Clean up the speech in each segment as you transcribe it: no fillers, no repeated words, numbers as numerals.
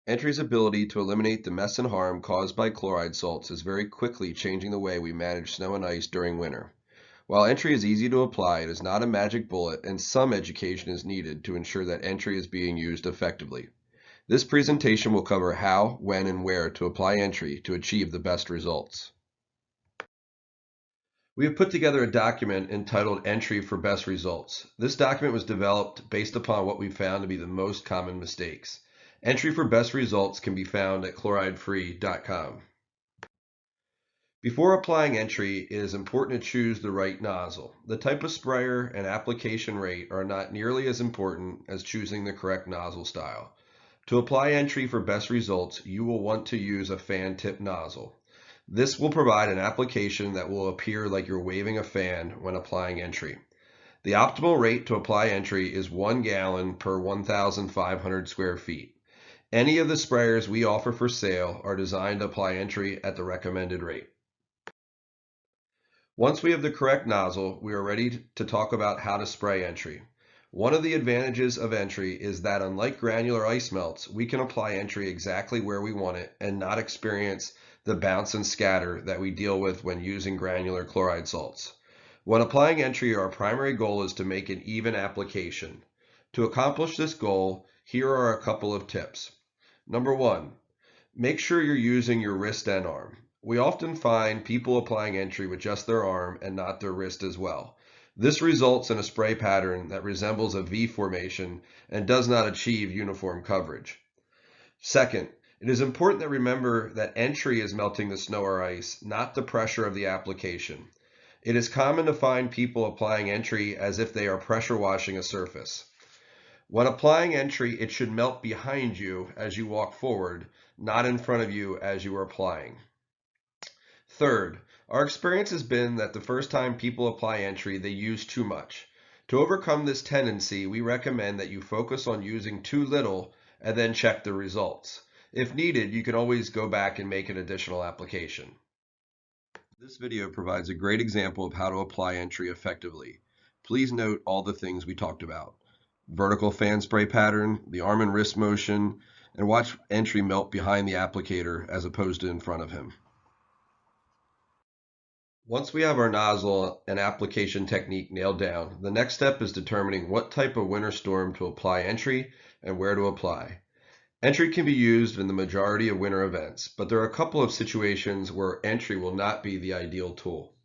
Entry's ability to eliminate the mess and harm caused by chloride salts is very quickly changing the way we manage snow and ice during winter. While Entry is easy to apply, it is not a magic bullet, and some education is needed to ensure that Entry is being used effectively. This presentation will cover how, when, and where to apply Entry to achieve the best results. We have put together a document entitled Entry for Best Results. This document was developed based upon what we found to be the most common mistakes. Entry for Best Results can be found at chloridefree.com. Before applying Entry, it is important to choose the right nozzle. The type of sprayer and application rate are not nearly as important as choosing the correct nozzle style. To apply Entry for best results, you will want to use a fan tip nozzle. This will provide an application that will appear like you're waving a fan when applying Entry. The optimal rate to apply Entry is 1 gallon per 1,500 square feet. Any of the sprayers we offer for sale are designed to apply Entry at the recommended rate. Once we have the correct nozzle, we are ready to talk about how to spray Entry. One of the advantages of Entry is that unlike granular ice melts, we can apply Entry exactly where we want it and not experience the bounce and scatter that we deal with when using granular chloride salts. When applying Entry, our primary goal is to make an even application. To accomplish this goal, here are a couple of tips. Number 1, make sure you're using your wrist and arm. We often find people applying Entry with just their arm and not their wrist as well. This results in a spray pattern that resembles a V formation and does not achieve uniform coverage. Second, it is important to remember that Entry is melting the snow or ice, not the pressure of the application. It is common to find people applying Entry as if they are pressure washing a surface. When applying Entry, it should melt behind you as you walk forward, not in front of you as you are applying. Third, our experience has been that the first time people apply Entry, they use too much. To overcome this tendency, we recommend that you focus on using too little and then check the results. If needed, you can always go back and make an additional application. This video provides a great example of how to apply Entry effectively. Please note all the things we talked about: vertical fan spray pattern, the arm and wrist motion, and watch Entry melt behind the applicator as opposed to in front of him. Once we have our nozzle and application technique nailed down, the next step is determining what type of winter storm to apply Entry and where to apply. Entry can be used in the majority of winter events, but there are a couple of situations where Entry will not be the ideal tool.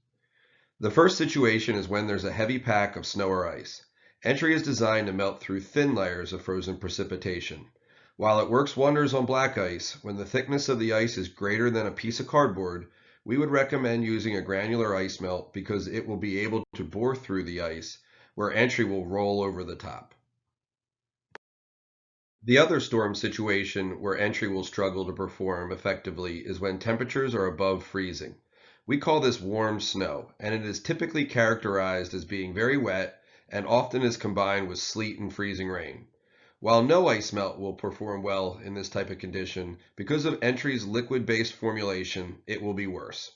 The first situation is when there's a heavy pack of snow or ice. Entry is designed to melt through thin layers of frozen precipitation. While it works wonders on black ice, when the thickness of the ice is greater than a piece of cardboard, we would recommend using a granular ice melt because it will be able to bore through the ice, where Entry will roll over the top. The other storm situation where Entry will struggle to perform effectively is when temperatures are above freezing. We call this warm snow, and it is typically characterized as being very wet and often is combined with sleet and freezing rain. While no ice melt will perform well in this type of condition, because of Entry's liquid-based formulation, it will be worse.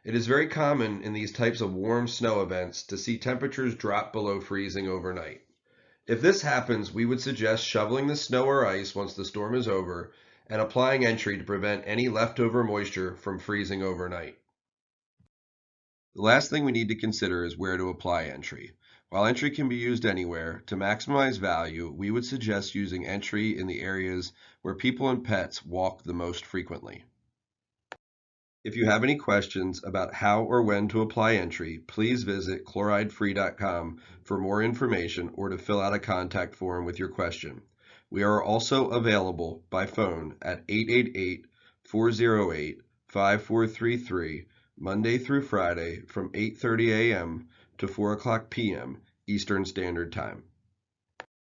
It is very common in these types of warm snow events to see temperatures drop below freezing overnight. If this happens, we would suggest shoveling the snow or ice once the storm is over and applying Entry to prevent any leftover moisture from freezing overnight. The last thing we need to consider is where to apply Entry. While Entry can be used anywhere, to maximize value, we would suggest using Entry in the areas where people and pets walk the most frequently. If you have any questions about how or when to apply Entry, please visit chloridefree.com for more information or to fill out a contact form with your question. We are also available by phone at 888-408-5433, Monday through Friday from 8:30 a.m. to 4 o'clock p.m. Eastern Standard Time.